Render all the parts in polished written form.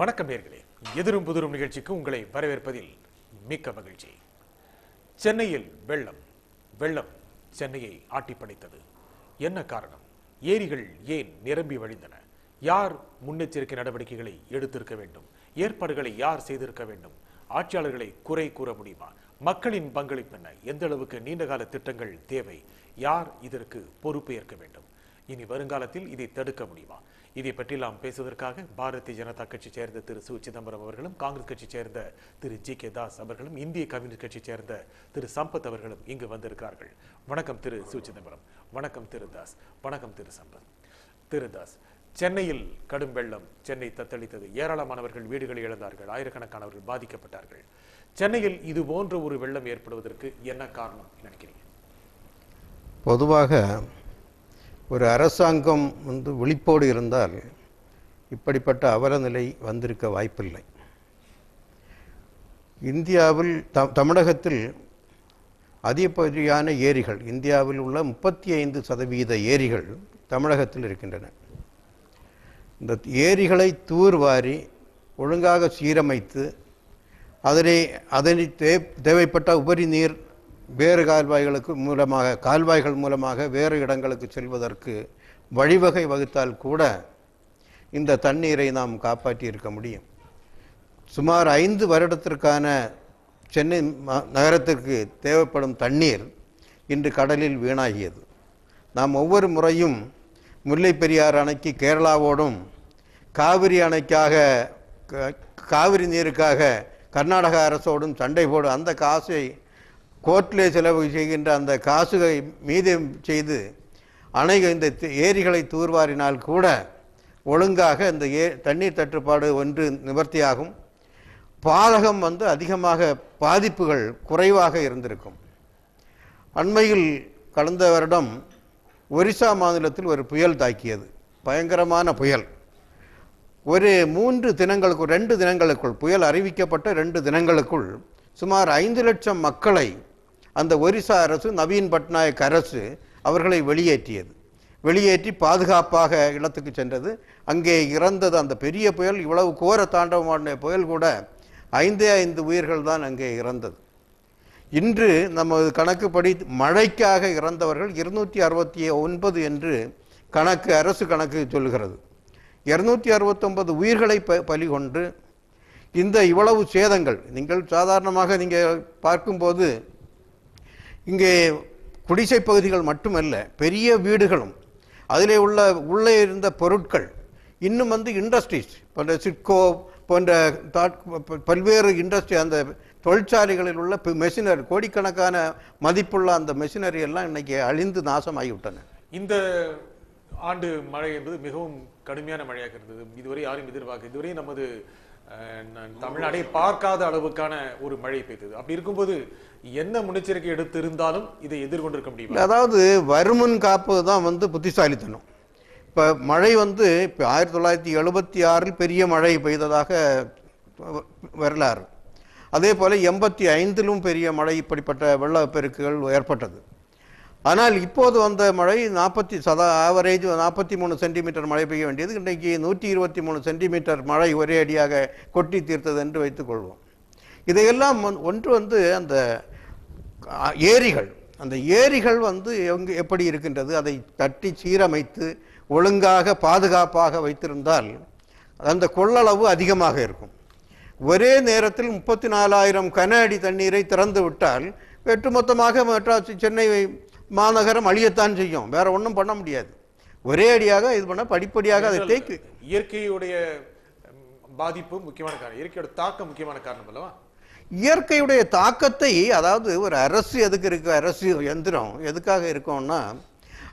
வணக்கம் நேயர்களே, எதிரும் புதிரும் நிகழ்ச்சிக்கு உங்களை வரவேற்பதில் மிக்க மகிழ்ச்சி. சென்னையில் வெள்ளம் சென்னையை ஆட்டிப்படைத்தது. என்ன காரணம்? ஏரிகள் ஏன் நிரம்பி வழிந்தன? யார் முன்னெச்சரிக்கை நடவடிக்கைகளை எடுத்திருக்க வேண்டும்? ஏற்பாடுகளை யார் செய்திருக்க வேண்டும்? ஆட்சியாளர்களை குறை கூற முடியுமா? மக்களின் பங்களிப்பு என்ன? எந்த அளவுக்கு நீண்டகால திட்டங்கள் தேவை? யார் இதற்கு பொறுப்பு ஏற்க வேண்டும்? இனி வருங்காலத்தில் இதை தடுக்க முடியுமா? இதை பற்றி நாம் பேசுவதற்காக பாரதிய ஜனதா கட்சி சேர்ந்த திரு சு சிதம்பரம் அவர்களும், காங்கிரஸ் கட்சி சேர்ந்த திரு ஜி.கே. தாஸ் அவர்களும், இந்திய கம்யூனிஸ்ட் கட்சி சேர்ந்த திரு சம்பத் அவர்களும் இங்கு வந்திருக்கிறார்கள். வணக்கம் திரு சு சிதம்பரம். வணக்கம் திரு தாஸ். வணக்கம் திரு சம்பத். திரு தாஸ், சென்னையில் கடும் வெள்ளம் சென்னை தத்தளித்தது. ஏராளமானவர்கள் வீடுகளை இழந்தார்கள். ஆயிரக்கணக்கானவர்கள் பாதிக்கப்பட்டார்கள். சென்னையில் இது போன்ற ஒரு வெள்ளம் ஏற்படுவதற்கு என்ன காரணம் நினைக்கிறீங்க? பொதுவாக ஒரு அரசாங்கம் விழிப்போடு இருந்தால் இப்படிப்பட்ட அவல நிலை வந்திருக்க வாய்ப்பில்லை. இந்தியாவில் தமிழகத்தில் அதிகப்படியான ஏரிகள், இந்தியாவில் உள்ள 35% ஏரிகள் தமிழகத்தில் இருக்கின்றன. இந்த ஏரிகளை தூர்வாரி ஒழுங்காக சீரமைத்து அதனை தேவைப்பட்ட உபரி நீர் வேறு கால்வாய்கள் மூலமாக வேறு இடங்களுக்கு செல்வதற்கு வழிவகை வகுத்தால் கூட இந்த தண்ணீரை நாம் காப்பாற்றி இருக்க முடியும். சுமார் 5 வருடத்திற்கான சென்னை நகரத்திற்கு தேவைப்படும் தண்ணீர் இன்று கடலில் வீணாகியது. நாம் ஒவ்வொரு முறையும் முல்லை பெரியாறு அணைக்கு கேரளாவோடும், காவிரி அணைக்காக காவிரி நீருக்காக கர்நாடக அரசோடும் சண்டை போடும் அந்த காசை கோர்ட்டிலே செலவு செய்கின்ற அந்த காசுகளை மீதம் செய்து இந்த ஏரிகளை தூர்வாரினால் கூட ஒழுங்காக இந்த தண்ணீர் தட்டுப்பாடு ஒன்று நிவர்த்தியாகும். பாதகம் அதிகமாக பாதிப்புகள் குறைவாக இருந்திருக்கும். அண்மையில் கடந்த வருடம் ஒரிசா மாநிலத்தில் ஒரு புயல் தாக்கியது. பயங்கரமான புயல். ஒரு 2 தினங்களுக்குள் புயல் அறிவிக்கப்பட்ட 2 தினங்களுக்குள் சுமார் 5 லட்சம் மக்களை அந்த ஒரிசா அரசு, நவீன் பட்நாயக் அரசு அவர்களை வெளியேற்றி பாதுகாப்பாக இடத்துக்கு சென்றது. அங்கே இறந்தது அந்த பெரிய புயல், இவ்வளவு கோர தாண்டவமான புயல் கூட 5 உயிர்கள் தான் அங்கே இறந்தது. இன்று நமது கணக்குப்படி மழைக்காக இறந்தவர்கள் 269 என்று அரசு கணக்கு சொல்கிறது. 269 உயிர்களை பலி கொண்டு இந்த இவ்வளவு சேதங்கள் நீங்கள் சாதாரணமாக பார்க்கும்போது இங்கே குடிசை பகுதிகள் மட்டுமல்ல, பெரிய வீடுகளும் அதிலே உள்ளே இருந்த பொருட்கள் இன்னும் இண்டஸ்ட்ரீஸ் போன்ற சிட்கோ போன்ற பல்வேறு இண்டஸ்ட்ரி, அந்த தொழிற்சாலைகளில் உள்ள மெஷினரி, கோடிக்கணக்கான மதிப்புள்ள அந்த மெஷினரி எல்லாம் இன்னைக்கு அழிந்து நாசமாகிவிட்டன. இந்த ஆண்டு மழை என்பது மிகவும் கடுமையான மழையாக இருந்தது. இதுவரை யாரும் இதுவரை நமது தமிழ்நாடை பார்க்காத அளவுக்கான ஒரு மழை பெய்தது. அப்படி இருக்கும்போது என்ன முன்னெச்சரிக்கை எடுத்திருந்தாலும் இதை எதிர்கொண்டிருக்க முடியும். அதாவது வருமுன் காப்பது தான் புத்திசாலித்தனம். இப்போ மழை இப்போ 1976 பெரிய மழை பெய்ததாக வரலாறு. அதே போல் 85 பெரிய மழை, இப்படிப்பட்ட வெள்ளப்பெருக்குகள் ஏற்பட்டது. ஆனால் இப்போது வந்த மழை ஆவரேஜ் 43 சென்டிமீட்டர் மழை பெய்ய வேண்டியது இன்றைக்கு 123 சென்டிமீட்டர் மழை ஒரே அடியாக கொட்டி தீர்த்தது என்று வைத்துக்கொள்வோம். இதையெல்லாம் ஒன்று அந்த ஏரிகள், எப்படி இருக்கின்றது, அதை தட்டி சீரமைத்து ஒழுங்காக பாதுகாப்பாக வைத்திருந்தால் அந்த கொள்ளளவு அதிகமாக இருக்கும். ஒரே நேரத்தில் 34,000 கன அடி தண்ணீரை திறந்து விட்டால் ஒட்டுமொத்தமாக சென்னை மாநகரம் அழியத்தான் செய்யும். வேற ஒன்றும் பண்ண முடியாது. ஒரே அடியாக இது பண்ண படிப்படியாக அதை தேக்கி. இயற்கையுடைய பாதிப்பு முக்கியமான காரணம், இயற்கையோட தாக்கம் முக்கியமான காரணம் அல்லவா? இயற்கையுடைய தாக்கத்தை, அதாவது ஒரு அரசு எதுக்கு இருக்கு, அரசு எந்திரம் எதுக்காக இருக்கும்னா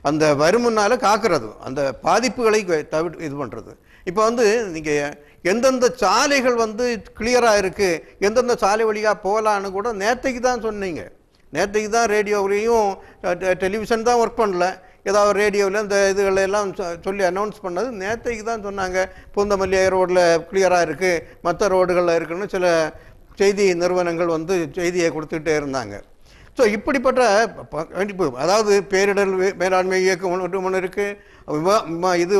அந்த வருமுன்னால காக்கிறது, அந்த பாதிப்புகளை இது பண்றது. இப்போ நீங்க எந்தெந்த சாலைகள் கிளியரா இருக்கு, எந்தெந்த சாலை வழியா போகலான்னு கூட நேற்றைக்கு தான் சொன்னீங்க. நேற்றைக்கு தான் ரேடியோவிலையும் டெலிவிஷன் தான் ஒர்க் பண்ணல, ஏதாவது ரேடியோவில் இந்த இதுகளெல்லாம் சொல்லி அனௌன்ஸ் பண்ணது நேற்றைக்கு தான் சொன்னாங்க. பூந்தமல்லி ரோடில் கிளியராக இருக்குது, மற்ற ரோடுகளில் இருக்குன்னு சில செய்தி நிறுவனங்கள் செய்தியை கொடுத்துக்கிட்டே இருந்தாங்க. ஸோ இப்படிப்பட்ட அதாவது பேரிடர் மேலாண்மை இயக்கம் ஒன்று இருக்குது. இது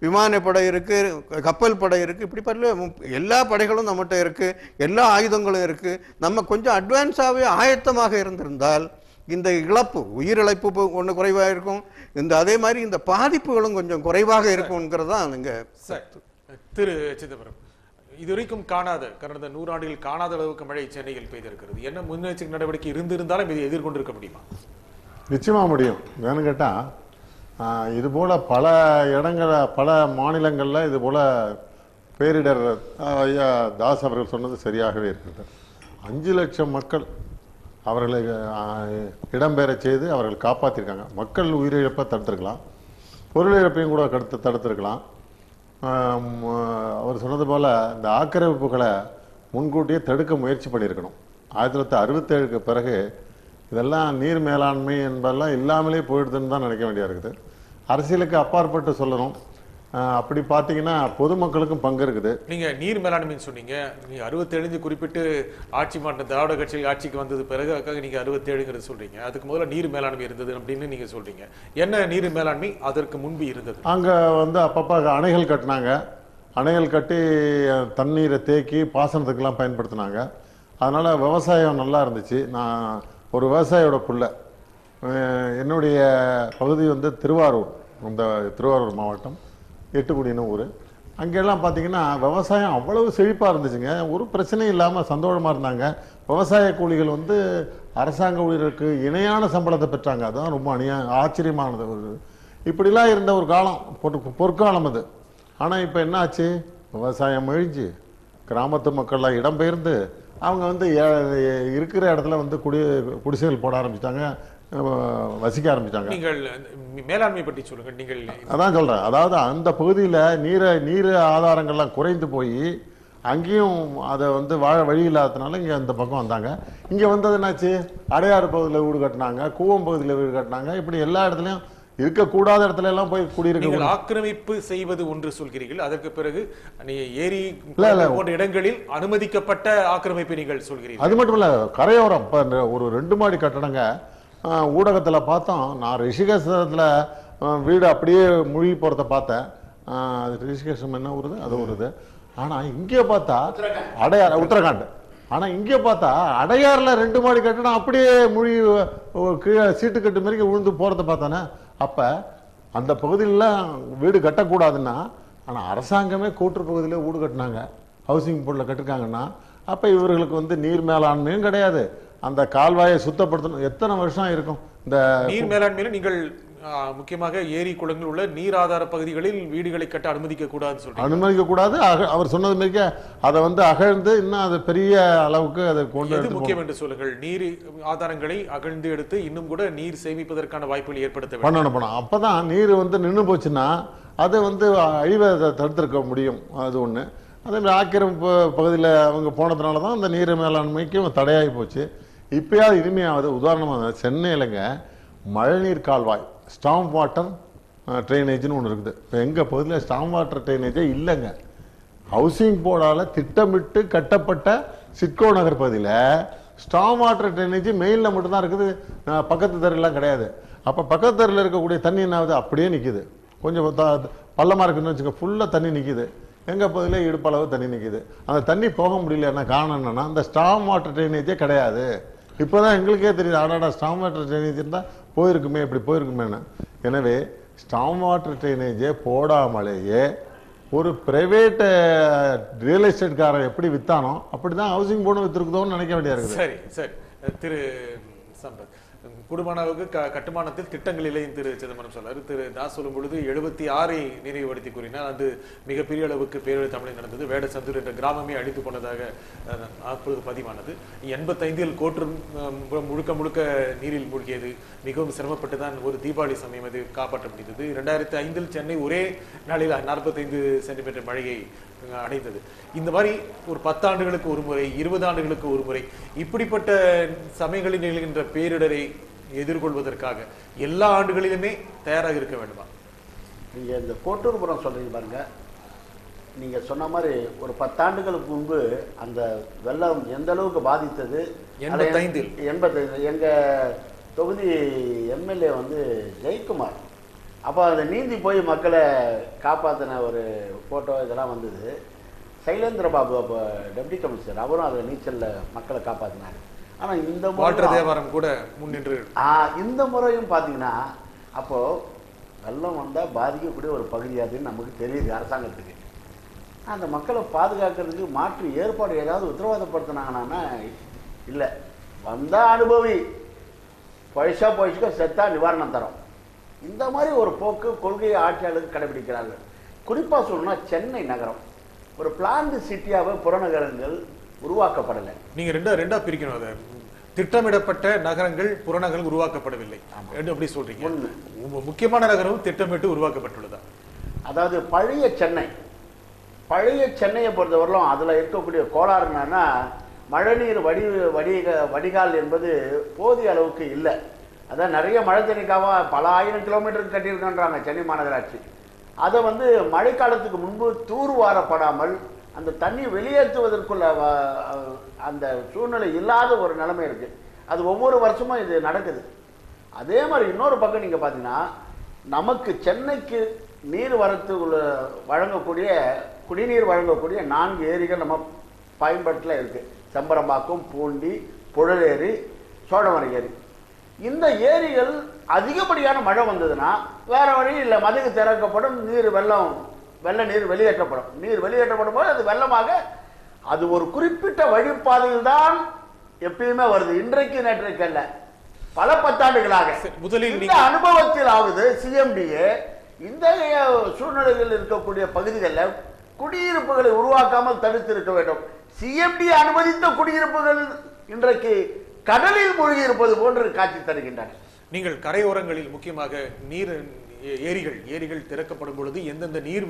விமானப்படை இருக்குது, கப்பல் படை இருக்குது, இப்படி பல எல்லா படைகளும் நம்மகிட்ட இருக்குது, எல்லா ஆயுதங்களும் இருக்குது. நம்ம கொஞ்சம் அட்வான்ஸாகவே ஆயத்தமாக இருந்திருந்தால் இந்த இழப்பு, உயிரிழப்பு ஒன்று குறைவாக இருக்கும், இந்த அதே மாதிரி இந்த பாதிப்புகளும் கொஞ்சம் குறைவாக இருக்கும்ங்கிறது தான் இங்கே. திரு சிதம்பரம், இதுவரைக்கும் காணாத, கடந்த 100 ஆண்டுகள் காணாத அளவுக்கு மழை சென்னையில் பெய்திருக்கிறது. என்ன முன்னெச்சரிக்கை நடவடிக்கை இருந்திருந்தாலும் இதை எதிர்கொண்டிருக்க முடியுமா? நிச்சயமா முடியும். ஏன்னு கேட்டா இது போல பல இடங்கள, பல மாநிலங்களில் இது போல பேரிடர் ஐயா தாஸ் அவர்கள் சொன்னது சரியாகவே இருக்கிறது. 5 லட்சம் மக்கள் அவர்களை இடம்பெற செய்து அவர்கள் காப்பாற்றிருக்காங்க. மக்கள் உயிரிழப்பை தடுத்திருக்கலாம், பொருள் இழப்பையும் கூட தடுத்திருக்கலாம். அவர் சொன்னது போல இந்த ஆக்கிரமிப்புகளை முன்கூட்டியே தடுக்க முயற்சி பண்ணியிருக்கணும். 1967க்கு பிறகு இதெல்லாம் நீர் மேலாண்மை என்பதெல்லாம் இல்லாமலே போயிடுதுன்னு தான் நினைக்க வேண்டியா இருக்குது. அரசியலுக்கு அப்பாற்பட்டு சொல்லணும். அப்படி பார்த்தீங்கன்னா பொதுமக்களுக்கும் பங்கு இருக்குது. நீங்க நீர் மேலாண்மைன்னு சொன்னீங்க, நீங்க 67 குறிப்பிட்டு ஆட்சி மாற்றம் திராவிட கட்சியில் ஆட்சிக்கு வந்தது பிறகு நீங்க 67ங்கிறது சொல்றீங்க. அதுக்கு முதல்ல நீர் மேலாண்மை இருந்தது அப்படின்னு நீங்க சொல்றீங்க. என்ன நீர் மேலாண்மை அதற்கு முன்பு இருந்தது? அங்க அப்பப்போ அணைகள் கட்டினாங்க. அணைகள் கட்டி தண்ணீரை தேக்கி பாசனத்துக்கெல்லாம் பயன்படுத்தினாங்க. அதனால விவசாயம் நல்லா இருந்துச்சு. நான் ஒரு விவசாயியோட புள்ள. என்னுடைய பகுதி திருவாரூர், இந்த திருவாரூர் மாவட்டம், எட்டுக்குடின்னு ஊர். அங்கெல்லாம் பார்த்தீங்கன்னா விவசாயம் அவ்வளவு செழிப்பாக இருந்துச்சுங்க. ஒரு பிரச்சனையும் இல்லாமல் சந்தோஷமாக இருந்தாங்க. விவசாய கூலிகள் அரசாங்க ஊழியருக்கு இணையான சம்பளத்தை பெற்றாங்க. அதுதான் ரொம்ப ஆச்சரியமானது. இப்படிலாம் இருந்த ஒரு காலம், பொற்காலம் அது. ஆனால் இப்போ என்ன ஆச்சு? விவசாயம் அழிஞ்சு கிராமத்து மக்கள்லாம் இடம்பெயர்ந்து அவங்க இருக்கிற இடத்துல குடிசைகள் போட ஆரம்பிச்சிட்டாங்க, வசிக்க ஆரம்பிச்சாங்க. நீங்கள் மேலாண்மை பற்றி சொல்லுங்க. நீங்கள் அதான் சொல்றேன். அதாவது அந்த பகுதியில் நீர் ஆதாரங்கள்லாம் குறைந்து போய் அங்கேயும் அதை வாழ வழி இல்லாததுனால இங்கே அந்த பக்கம் வந்தாங்க. இங்கே வந்தது என்னாச்சு? அடையாறு பகுதியில் வீடு கட்டினாங்க, கூவம் பகுதியில் வீடு கட்டினாங்க. இப்படி எல்லா இடத்துலையும் இருக்கக்கூடாத இடத்துல எல்லாம் போய் குடியிருக்க. ஆக்கிரமிப்பு செய்வது ஒன்று சொல்கிறீர்கள், அதற்கு பிறகு ஏரி போன்ற இடங்களில் அனுமதிக்கப்பட்ட ஆக்கிரமிப்பை நீங்கள் சொல்கிறீர்கள். அது மட்டும் இல்ல, கரையோரம் ஒரு 2 மாடி கட்டடங்க ஊடகத்தில் பார்த்தோம். நான் ரிஷிகேஷத்தில் வீடு அப்படியே மூழ்கி போகிறத பார்த்தேன். அது ரிஷிகேஷம் என்ன ஊருது? அது ஊருது. ஆனால் இங்கே பார்த்தா அடையார், உத்தரகாண்ட். ஆனால் இங்கே பார்த்தா அடையாறில் 2 மாடி கட்டடம் அப்படியே மூழ்கி கீழே சீட்டு கட்டு மாதிரி விழுந்து போகிறத பார்த்தானே. அப்போ அந்த பகுதியிலாம் வீடு கட்டக்கூடாதுன்னா, ஆனால் அரசாங்கமே கூட்டுற பகுதியில் வீடு கட்டினாங்க, ஹவுசிங் போர்டில் கட்டிருக்காங்கன்னா, அப்போ இவர்களுக்கு நீர் மேலாண்மையும் கிடையாது. அந்த கால்வாயை சுத்தப்படுத்தணும். எத்தனை வருஷம் இருக்கும் இந்த நீர் மேலாண்மையில? நீங்கள் முக்கியமாக ஏரி குளங்கள் உள்ள நீர் ஆதார பகுதிகளில் வீடுகளை கட்ட அனுமதிக்க கூடாது சொல்றீங்க. அனுமதிக்க கூடாது. அவர் சொன்னது மாதிரி அதை அகழ்ந்து இன்னும் அது பெரிய அளவுக்கு அதை கொண்டு எது முக்கியம் என்று சொல்லுங்கள். நீர் ஆதாரங்களை அகழ்ந்து எடுத்து இன்னும் கூட நீர் சேமிப்பதற்கான வாய்ப்புகளை ஏற்படுத்த பண்ணணும். அப்பதான் நீர் நின்று போச்சுன்னா அதை அழிவை தடுத்திருக்க முடியும். அது ஒண்ணு. அதே மாதிரி ஆக்கிரமிப்பு பகுதியில் அவங்க போனதுனால தான் அந்த நீர் மேலாண்மைக்கும் தடையாகி போச்சு. இப்பயாவது இனிமையாவது உதாரணமாக சென்னையிலங்க மழைநீர் கால்வாய், ஸ்டாம் வாட்டர் ட்ரைனேஜ்னு ஒன்று இருக்குது. இப்போ எங்கள் பகுதியில் ஸ்டாம் வாட்டர் ட்ரைனேஜே இல்லைங்க. ஹவுசிங் போர்டால் திட்டமிட்டு கட்டப்பட்ட சிட்கோ நகர் பகுதியில் ஸ்டாம் வாட்டர் ட்ரைனேஜ் மெயினில் மட்டும்தான் இருக்குது, பக்கத்து தெருலாம் கிடையாது. அப்போ பக்கத்து தெருவில் இருக்கக்கூடிய தண்ணி என்ன ஆகுது? அப்படியே நிற்கிது. கொஞ்சம் பள்ளமாக இருக்குன்னு வச்சுக்க, ஃபுல்லாக தண்ணி நிற்கிது. எங்கள் பகுதியில் இடுப்பளவு தண்ணி நிற்கிது. அந்த தண்ணி போக முடியல. என்ன காரணம்? என்னன்னா அந்த ஸ்டாம் வாட்டர் ட்ரைனேஜே கிடையாது. இப்போதான் எங்களுக்கே தெரியுது, ஆடாடா ஸ்டாம் வாட்டர் ட்ரைனேஜ் இருந்தால் போயிருக்குமே, இப்படி போயிருக்குமேன்னு. எனவே ஸ்டாம் வாட்டர் ட்ரைனேஜே போடாமலேயே ஒரு பிரைவேட் ரியல் எஸ்டேட்காரன் எப்படி வித்தானோ அப்படிதான் ஹவுசிங் போர்டும் வித்திருக்குதோன்னு நினைக்க வேண்டியா இருக்குது. சரி சரி. திரு சம்பத், கூடுமான அளவுக்கு கட்டுமானத்தில் திட்டங்கள் இல்லைன்னு திரு சிதம்பரம் சொன்னார். திரு தாஸ் சொல்லும் பொழுது 76 நினைவுபடுத்தி கூறினார். அது மிகப்பெரிய அளவுக்கு பேரிடர் தமிழில் நடந்தது. வேடசந்தூர் என்ற கிராமமே அழித்து போனதாக அப்பொழுது பதிவானது. 85 கோற்று முழுக்க முழுக்க நீரில் மூழ்கியது. மிகவும் சிரமப்பட்டு தான் ஒரு தீபாவளி சமயம் அது காப்பாற்ற முடிந்தது. 2005 சென்னை ஒரே நாளில் 45 சென்டிமீட்டர் மழையை அடைந்தது. இந்த மாதிரி ஒரு 10 ஆண்டுகளுக்கு ஒரு முறை, 20 ஆண்டுகளுக்கு ஒரு முறை இப்படிப்பட்ட சமயங்களில் நிகழ்கின்ற பேரிடரை எதிர்கொள்வதற்காக எல்லா ஆண்டுகளிலுமே தயாராக இருக்க வேண்டுமா? நீங்க இந்த கோட்டூர்புரம் சொல்றீங்க பாருங்க, நீங்க சொன்ன மாதிரி ஒரு 10 ஆண்டுகளுக்கு முன்பு அந்த வெள்ளம் எந்த அளவுக்கு பாதித்தது. 85 எங்க தொகுதி எம்எல்ஏ ஜெயக்குமார் அப்போ அதை நீந்தி போய் மக்களை காப்பாற்றின ஒரு ஃபோட்டோ இதெல்லாம் வந்தது. சைலேந்திர பாபு அப்போ டெப்டி கமிஷனர், அவரும் அதில் நீச்சலில் மக்களை காப்பாற்றினார். ஆனால் இந்த வாட்டர் தேவாரம் கூட முன்னின்று இந்த முறையும் பார்த்தீங்கன்னா அப்போது வெள்ளம் வந்தால் பாதிக்கக்கூடிய ஒரு பகுதியாதுன்னு நமக்கு தெரியுது அரசாங்கத்துக்கு. அந்த மக்களை பாதுகாக்கிறதுக்கு மாற்று ஏற்பாடு ஏதாவது உத்தரவாதப்படுத்தினாங்கன்னா இல்லை, வந்தால் அனுபவி, பொய்ச்சோ செத்தா நிவாரணம் தரோம். இந்த மாதிரி ஒரு போக்கு கொள்கையை ஆட்சியாளர்கள் கடைபிடிக்கிறார்கள். குறிப்பாக சொல்லணும்னா சென்னை நகரம் ஒரு பிளான்டு சிட்டியாகவே புறநகரங்கள் உருவாக்கப்படலை. நீங்க ரெண்டா பிரிக்கணும். அதை திட்டமிடப்பட்ட நகரங்கள் புறநகரம் உருவாக்கப்படவில்லை அப்படி சொல்றீங்க. முக்கியமான நகரம் திட்டமிட்டு உருவாக்கப்பட்டுள்ளதா? அதாவது பழைய சென்னையை பொறுத்தவரையிலும் அதில் இருக்கக்கூடிய கோளாறு என்னன்னா மழைநீர் வடிகால் என்பது போதிய அளவுக்கு இல்லை. அதான் நிறைய மழை தண்ணிக்காக பல ஆயிரம் கிலோமீட்டருக்கு கட்டியிருக்கின்றாங்க சென்னை மாநகராட்சி. அதை மழைக்காலத்துக்கு முன்பு தூர்வாரப்படாமல் அந்த தண்ணி வெளியேற்றுவதற்குள்ள அந்த சூழ்நிலை இல்லாத ஒரு நிலைமை இருக்குது. அது ஒவ்வொரு வருஷமும் இது நடக்குது. அதே மாதிரி இன்னொரு பக்கம் நீங்கள் பார்த்தீங்கன்னா நமக்கு சென்னைக்கு நீர் வரத்து வழங்கக்கூடிய குடிநீர் வழங்கக்கூடிய 4 ஏரிகள் நம்ம பயன்பாட்டில் இருக்குது. செம்பரம்பாக்கம், பூண்டி, புழலேரி, சோழவர ஏரி. இந்த ஏரிகள் அதிகப்படியான மழை வந்ததுன்னா வேற வழி இல்லை, மதுக்கு திறக்கப்படும், வெள்ள நீர் வெளியேற்றப்படும். நீர் வெளியேற்றப்படும் போது அது வெள்ளமாக அது ஒரு குறிப்பிட்ட வழிப்பாதையில் தான் எப்பயுமே வருது. இன்றைக்கு நேற்றைக்கு அல்ல, பல பத்தாண்டுகளாக. முதலில் இந்த அனுபவத்தில் ஆகுது சிஎம்டிஏ இந்த சூழ்நிலைகளில் இருக்கக்கூடிய பகுதிகளில் குடியிருப்புகளை உருவாக்காமல் தடுத்து இருக்க வேண்டும். சிஎம்டி அனுமதித்த குடியிருப்புகள் இன்றைக்கு கடலில் மூழ்கி இருப்பது போன்று காட்சி தருகின்றன. நீங்கள் கரையோரங்களில் முக்கியமாக ஏரிகள் திறக்கப்படும் பொழுது எந்தெந்த நீர்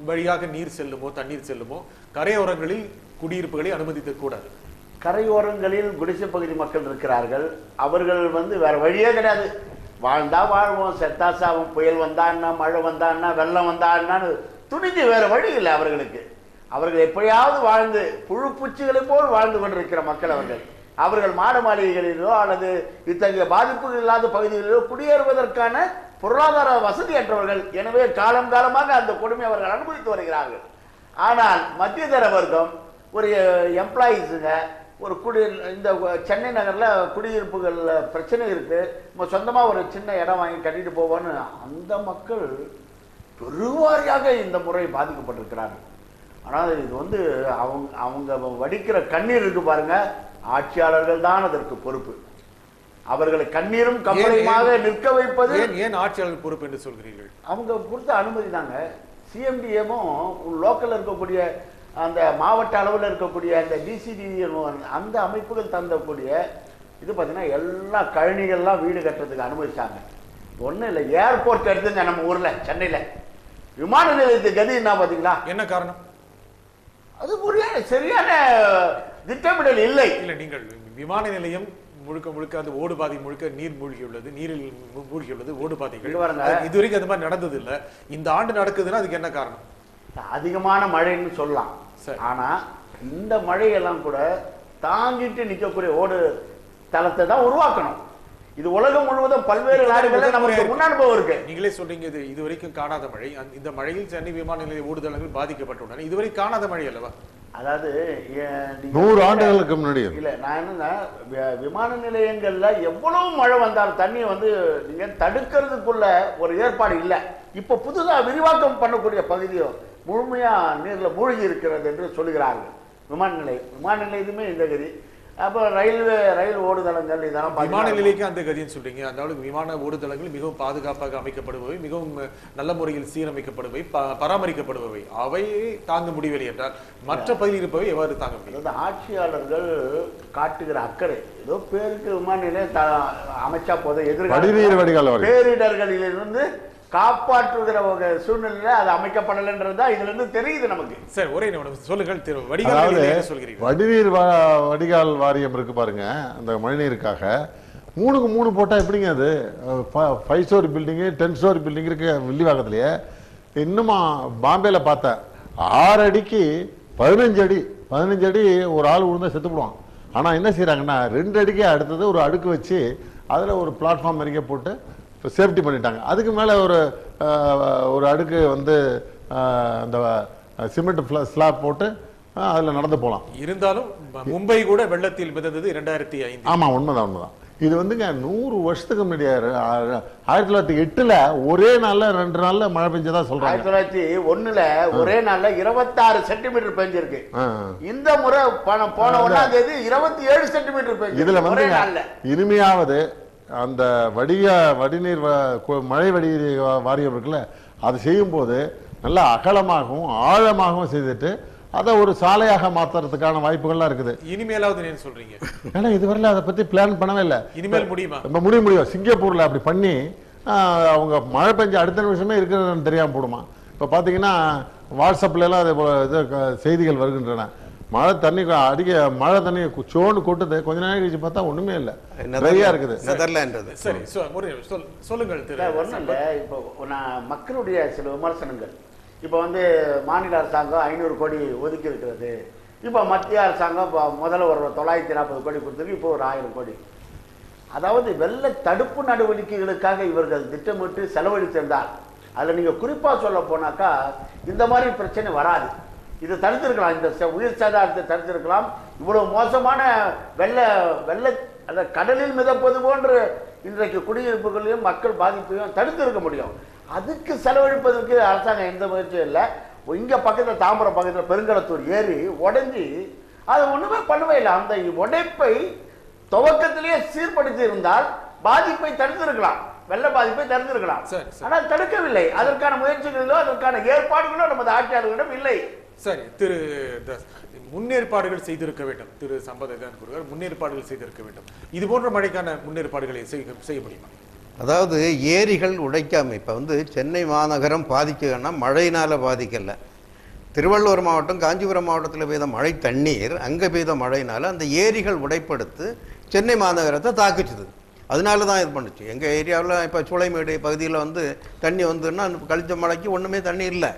வழியாக நீர் செல்லுமோ தண்ணீர் செல்லுமோ கரையோரங்களில் குடியிருப்புகளை அனுமதிக்க கூடாது. கரையோரங்களில் குடிசை பகுதி மக்கள் இருக்கிறார்கள். அவர்கள் வேற வழியே கிடையாது. வாழ்ந்தா வாழ்வோம், செத்தா சாவும், புயல் வந்தான்னா, மழை வந்தான்னா, வெள்ளம் வந்தான்னு துணிஞ்சு வேற வழி இல்லை அவர்களுக்கு. அவர்கள் எப்படியாவது வாழ்ந்து புழு பூச்சிகளை போல் வாழ்ந்து கொண்டிருக்கிற மக்கள் அவர்கள் மாட மாளிகைகளிலோ அல்லது இத்தகைய பாதிப்புகள் இல்லாத பகுதிகளிலோ குடியேறுவதற்கான பொருளாதார வசதியற்றவர்கள். எனவே காலமாக அந்த கொடுமை அவர்கள் அனுபவித்து வருகிறார்கள். ஆனால் மத்திய தர வர்க்கம் ஒரு எம்ப்ளாயீஸுங்க ஒரு இந்த சென்னை நகரில் குடியிருப்புகள் பிரச்சனை இருக்கு, சொந்தமாக ஒரு சின்ன இடம் வாங்கி கட்டிட்டு போவோன்னு அந்த மக்கள் பெருவாரியாக இந்த முறை பாதிக்கப்பட்டிருக்கிறார்கள். ஆனால் இது அவங்க வடிக்கிற கண்ணீர் இருக்கு பாருங்க, ஆட்சியாளர்கள் தான் அதற்கு பொறுப்பு. அவர்களை கண்ணீரும் கம்பளையுமாக நிற்க வைப்பது ஏன் ஆட்சியாளர்கள் பொறுப்பு என்று சொல்கிறீர்கள்? அவங்க கொடுத்த அனுமதி தாங்க. சிஎம்டிஎமும் லோக்கல்ல இருக்கக்கூடிய அந்த மாவட்ட அளவில் இருக்கக்கூடிய அந்த டிசிடி அந்த அமைப்புகள் தந்தக்கூடிய இது பார்த்தீங்கன்னா எல்லா கழனிகள்லாம் வீடு கட்டுறதுக்கு அனுமதிச்சாங்க. ஒன்றும் இல்லை, ஏர்போர்ட் எடுத்துங்க நம்ம ஊரில் சென்னையில் விமான நிலையத்து கதி என்ன பார்த்தீங்களா? என்ன காரணம்? அது சரியான திட்டமிடல் இல்லை. இல்லை, நீங்கள் விமான நிலையம் முழுக்க அந்த ஓடுபாதை முழுக்க நீர் மூழ்கியுள்ளது, நீரில் மூழ்கியுள்ளது ஓடுபாதைகள். இதுவரைக்கும் அது மாதிரி நடந்தது இல்லை. இந்த ஆண்டு நடக்குதுன்னா அதுக்கு என்ன காரணம்? அதிகமான மழைன்னு சொல்லலாம். ஆனா இந்த மழையெல்லாம் கூட தாங்கிட்டு நிற்கக்கூடிய ஓடு தளத்தை தான் உருவாக்கணும். இது உலகம் முழுவதும் பல்வேறு நாடுகளில் நமக்கு முன் அனுபவம் இருக்கு. நீங்களே சொல்றீங்க இது வரைக்கும் காணாத மழை. இந்த மழையில் சென்னை விமான நிலைய ஓடுதளங்கள் பாதிக்கப்பட்டுள்ளன. இதுவரை காணாத மழை அல்லவா? அதாவது 100 ஆண்டுகளுக்கு முன்னாடி இல்ல, நான் என்னன்னா விமான நிலையங்கள்ல எவ்வளவு மழை வந்தாலும் தண்ணி நீங்க தடுக்கிறதுக்குள்ள ஒரு ஏற்பாடு இல்லை. இப்ப புதுசா விரிவாக்கம் பண்ணக்கூடிய பகுதியும் முழுமையா நீர்ல மூழ்கி இருக்கிறது என்று சொல்லுகிறார்கள். விமான நிலையத்துமே இந்த கதி. அப்போ ரயில் ஓடுதளங்கள் இதெல்லாம் விமான நிலையக்கு அந்த கதின்னு சொல்றீங்க. அதாவது விமான ஓடுதளங்கள் மிகவும் பாதுகாப்பாக அமைக்கப்படுபவை, மிகவும் நல்ல முறையில் சீரமைக்கப்படுபவை, பராமரிக்கப்படுபவை. அவை தாங்க முடியவில்லை என்றால் மற்ற பகுதியில் இருப்பவை எவ்வாறு தாங்க முடியும்? அதாவது ஆட்சியாளர்கள் காட்டுகிற அக்கறை ஏதோ பேருக்கு விமான நிலையம் அமைச்சா போதும், எதிர்கால பேரிடர்களிலிருந்து காப்பாற்றுகிற ஒரு சூழ்நிலையில அது அமைக்கப்படலைன்றதா இதுல இருந்து தெரியுது நமக்கு. சார், ஒரே சொல்லுங்கள். வடிநீர் வடிகால் வாரியம் இருக்கு பாருங்க, அந்த மழைநீருக்காக 3க்கு 3 போட்டா எப்படிங்க அது? 5 ஸ்டோரி பில்டிங்கு 10 ஸ்டோரி பில்டிங் இருக்கு வில்லிவாக்கத்திலேயே. இன்னுமா பாம்பேல பார்த்தேன் 6 அடிக்கு 15 அடி ஒரு ஆள் விழுந்தா செத்து போடுவான். ஆனா என்ன செய்யறாங்கன்னா 2 அடிக்கே அடுத்தது ஒரு அடுக்கு வச்சு அதுல ஒரு பிளாட்ஃபார்ம் இறங்க போட்டு இப்போ சேஃப்டி பண்ணிட்டாங்க. அதுக்கு மேலே ஒரு அடுக்கு வந்து அந்த சிமெண்ட் ஸ்லாப் போட்டு அதில் நடந்து போகலாம். இருந்தாலும் மும்பை கூட வெள்ளத்தில் மிதந்தது 2005. ஆமாம், உண்மைதான். இது வந்துங்க 100 வருஷத்துக்கு முன்னாடி 1908ல் ஒரே நாள்ல 2 நாள்ல மழை பெஞ்சதா சொல்றாங்க. 1901ல் ஒரே நாள்ல 26 சென்டிமீட்டர் பெஞ்சிருக்கு. இந்த முறை போன 1ஆம் தேதி 27 சென்டிமீட்டர் பெஞ்சு. இதுல வந்து இனிமையாவது அந்த வடிநீர் மழை வடிநீர் வாரியம் இருக்குல்ல, அது செய்யும் போது நல்லா அகலமாகவும் ஆழமாகவும் செய்துட்டு அதை ஒரு சாலையாக மாத்துறதுக்கான வாய்ப்புகள்லாம் இருக்குது. இனிமேலாவது என்ன சொல்றீங்க? ஏன்னா இதுவரையில அதை பத்தி பிளான் பண்ணவே இல்லை. இனிமேல் முடியுமா? முடியும். சிங்கப்பூர்ல அப்படி பண்ணி அவங்க மழை பெஞ்ச அடுத்த நிமிஷமே இருக்கிறதுன்னு தெரியாம போடுமா. இப்ப பாத்தீங்கன்னா வாட்ஸ்அப்ல எல்லாம் அதே போல செய்திகள் வருகின்றன. மழை தண்ணி சோன்னு கொட்டுது, கொஞ்ச நேரம் கழிச்சு பார்த்தா ஒண்ணுமே இல்லை, நிறைய இருக்குது. சரி, சொல்லுங்கள். ஒன்றும் இல்லை. இப்போ நான் மக்களுடைய சில விமர்சனங்கள், இப்போ வந்து மாநில அரசாங்கம் 500 கோடி ஒதுக்கி இருக்கிறது, இப்போ மத்திய அரசாங்கம் முதல்ல ஒரு 940 கோடி கொடுத்துருக்கு, இப்போ ஒரு 1000 கோடி. அதாவது வெள்ள தடுப்பு நடவடிக்கைகளுக்காக இவர்கள் திட்டமிட்டு செலவழித்திருந்தால் அதில் நீங்கள் குறிப்பாக சொல்ல போனாக்கா இந்த மாதிரி பிரச்சனை வராது. இதை தடுத்திருக்கலாம், இந்த உயிர் சேதாரத்தை தடுத்திருக்கலாம். இவ்வளவு மோசமான அந்த கடலில் மிதப்பது போன்று இன்றைக்கு குடியிருப்புகளையும் மக்கள் பாதிப்பையும் தடுத்திருக்க முடியும். அதுக்கு செலவழிப்பதற்கு அரசாங்கம் எந்த முயற்சியும் இல்லை. இங்க பக்கத்தில் தாம்பரம் பக்கத்தில் பெருங்கலத்தூர் ஏரி உடைஞ்சி அது ஒண்ணுமே பண்ணவே இல்லை. அந்த உடைப்பை துவக்கத்திலேயே சீர்படுத்தி இருந்தால் பாதிப்பை தடுத்திருக்கலாம், வெள்ள பாதிப்பை தடுத்திருக்கலாம். ஆனால் தடுக்கவில்லை. அதற்கான முயற்சிகளோ அதற்கான ஏற்பாடுகளோ நமது ஆட்சியாளர்களிடம் இல்லை. சரி, முன்னேற்பாடுகள் செய்திருக்க வேண்டும். திரு சம்பத்தான் கூறுகிறார், முன்னேற்பாடுகள் செய்திருக்க வேண்டும். இது போன்ற மழைக்கான முன்னேற்பாடுகளை செய்ய முடியுமா? அதாவது ஏரிகள் உடைக்காம இப்போ வந்து சென்னை மாநகரம் பாதிக்கன்னா மழையினால் பாதிக்கலை. திருவள்ளூர் மாவட்டம் காஞ்சிபுரம் மாவட்டத்தில் பெய்த மழை தண்ணீர் அங்கே பெய்த மழையினால் அந்த ஏரிகள் உடைப்படுத்து சென்னை மாநகரத்தை தாக்குச்சுது. அதனால தான் இது பண்ணுச்சு. எங்கள் ஏரியாவில் இப்போ சூளைமேடு பகுதியில் வந்து தண்ணி வந்துன்னா கழிச்ச மழைக்கு ஒன்றுமே தண்ணி இல்லை.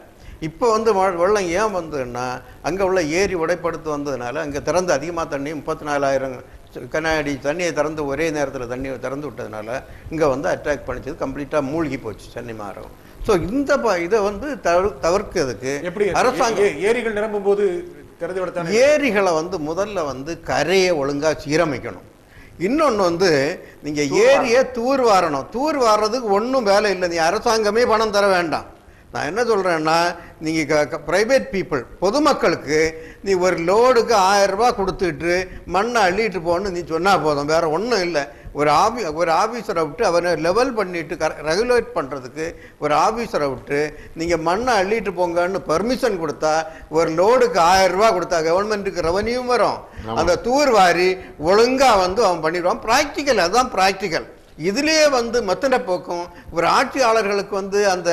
இப்போ வந்து வெள்ளம் ஏன் வந்ததுன்னா அங்கே உள்ள ஏரி உடைப்படுத்து வந்ததுனால அங்கே திறந்து அதிகமாக தண்ணி 34,000 கண்ணாடி தண்ணியை திறந்து ஒரே நேரத்தில் தண்ணியை திறந்து விட்டதுனால இங்கே வந்து அட்டாக் பண்ணிச்சது, கம்ப்ளீட்டாக மூழ்கி போச்சு சென்னை மாநகரம். ஸோ இந்த இதை வந்து தவிர்க்கிறதுக்கு எப்படி அரசாங்கம் ஏரிகள் நிரம்பும் போது திறந்து விட ஏரிகளை வந்து முதல்ல வந்து கரையை ஒழுங்காக சீரமைக்கணும். இன்னொன்று வந்து நீங்கள் ஏரியை தூர் வாரறதுக்கு ஒன்றும் வேலை இல்லை. நீ அரசாங்கமே பணம் தர வேண்டாம். நான் என்ன சொல்கிறேன்னா, நீங்கள் ப்ரைவேட் பீப்புள் பொதுமக்களுக்கு நீ ஒரு லோடுக்கு 1000 ரூபா கொடுத்துட்டு மண்ணை அள்ளிட்டு போன்னு நீ சொன்னால் போதும், வேறு ஒன்றும் இல்லை. ஒரு ஆஃபீஸரை விட்டு அவனை லெவல் பண்ணிவிட்டு ரெகுலேட் பண்ணுறதுக்கு ஒரு ஆஃபீஸரை விட்டு நீங்கள் மண்ணை அள்ளிட்டு போங்கன்னு பர்மிஷன் கொடுத்தா ஒரு லோடுக்கு 1000 ரூபா கொடுத்தா கவர்மெண்ட்டுக்கு ரெவன்யூவும் வரும். அந்த தூர் வாரி ஒழுங்காக வந்து அவன் பண்ணிடுவான். ப்ராக்டிக்கல், அதுதான் ப்ராக்டிக்கல். இதுலேயே வந்து மத்தன போக்கும் ஒரு ஆட்சியாளர்களுக்கு வந்து அந்த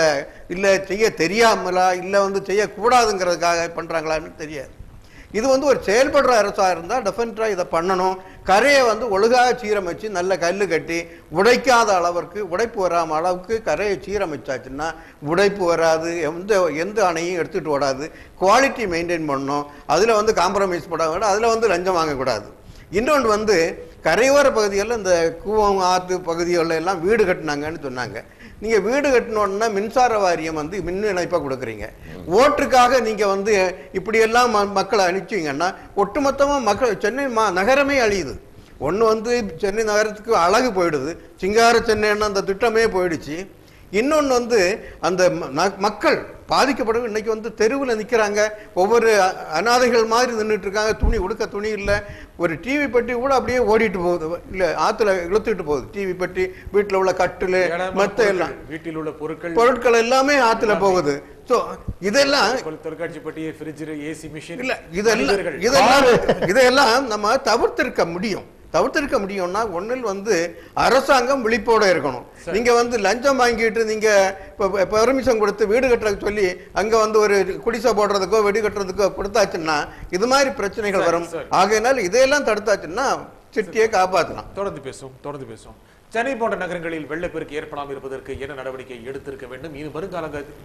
இல்லை செய்ய தெரியாமலா இல்லை வந்து செய்யக்கூடாதுங்கிறதுக்காக பண்ணுறாங்களான்னு தெரியாது. இது வந்து ஒரு செயல்படுற அரசாக இருந்தால் டெஃபினட்டாக இதை பண்ணணும். கரையை வந்து ஒழுங்காக சீரமைச்சு நல்ல கல் கட்டி உடைக்காத அளவிற்கு, உடைப்பு வராமல் அளவுக்கு கரையை சீரமைச்சாச்சுன்னா உடைப்பு வராது, எந்த அணையும் எடுத்துகிட்டு ஓடாது. குவாலிட்டி மெயின்டைன் பண்ணணும். அதில் வந்து காம்ப்ரமைஸ் பண்ண, அதில் வந்து லஞ்சம் வாங்கக்கூடாது. இன்னொன்று வந்து கரையோர பகுதிகளில் இந்த கூவம் ஆற்று பகுதிகளில் எல்லாம் வீடு கட்டினாங்கன்னு சொன்னாங்க. நீங்கள் வீடு கட்டினோன்னா மின்சார வாரியம் வந்து மின் இணைப்பாக கொடுக்குறீங்க. ஓட்டுக்காக நீங்கள் வந்து இப்படியெல்லாம் மக்களை அனுப்பிச்சிங்கன்னா ஒட்டுமொத்தமாக மக்கள் சென்னை நகரமே அழியுது. ஒன்று வந்து சென்னை நகரத்துக்கு அழகு போயிடுது, சிங்கார சென்னைன்னு அந்த திட்டமே போயிடுச்சு. இன்னொன்று வந்து அந்த மக்கள் பாதிக்கப்படும். இன்னைக்கு வந்து தெருவில் நிற்கிறாங்க, ஒவ்வொரு அனாதைகள் மாதிரி நின்றுட்டு இருக்காங்க. துணி இல்லை. ஒரு டிவி பெட்டி கூட அப்படியே ஓடிட்டு போகுது, இல்லை ஆற்றுல இழுத்துட்டு போகுது. டிவி பெட்டி, வீட்டில் உள்ள கட்டில், மற்ற எல்லாம் வீட்டில் உள்ள பொருட்கள் எல்லாமே ஆற்றுல போகுது. ஸோ இதெல்லாம் தொலைக்காட்சி பெட்டி, ஃப்ரிட்ஜ், ஏசி மிஷின் இல்லை, இதெல்லாம் நம்ம தவிர்த்திருக்க முடியும்னா ஒன்றில் வந்து அரசாங்கம் விழிப்போட இருக்கணும். நீங்க வந்து லஞ்சம் வாங்கிட்டு நீங்க பெர்மிஷன் கொடுத்து வீடு கட்டுறதுக்கு சொல்லி அங்க வந்து ஒரு குடிசை போடுறதுக்கோ வெடி கட்டுறதுக்கோ கொடுத்தாச்சுன்னா இது மாதிரி பிரச்சனைகள் வரும். ஆகையினால் இதையெல்லாம் தடுத்தாச்சுன்னா சிட்டியை காப்பாற்றலாம். தொடர்ந்து பேசும். சென்னை போன்ற நகரங்களில் வெள்ளப்பெருக்கு ஏற்படாமல் இருப்பதற்கு என்ன நடவடிக்கை எடுத்திருக்க வேண்டும்? இது வருங்காலத்தில்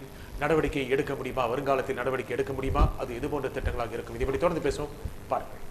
நடவடிக்கை எடுக்க முடியுமா? வருங்காலத்தில் நடவடிக்கை எடுக்க முடியுமா? அது இது போன்ற திட்டங்களாக இருக்கும். இதை பற்றி தொடர்ந்து பேசுவோம். பாருங்கள்.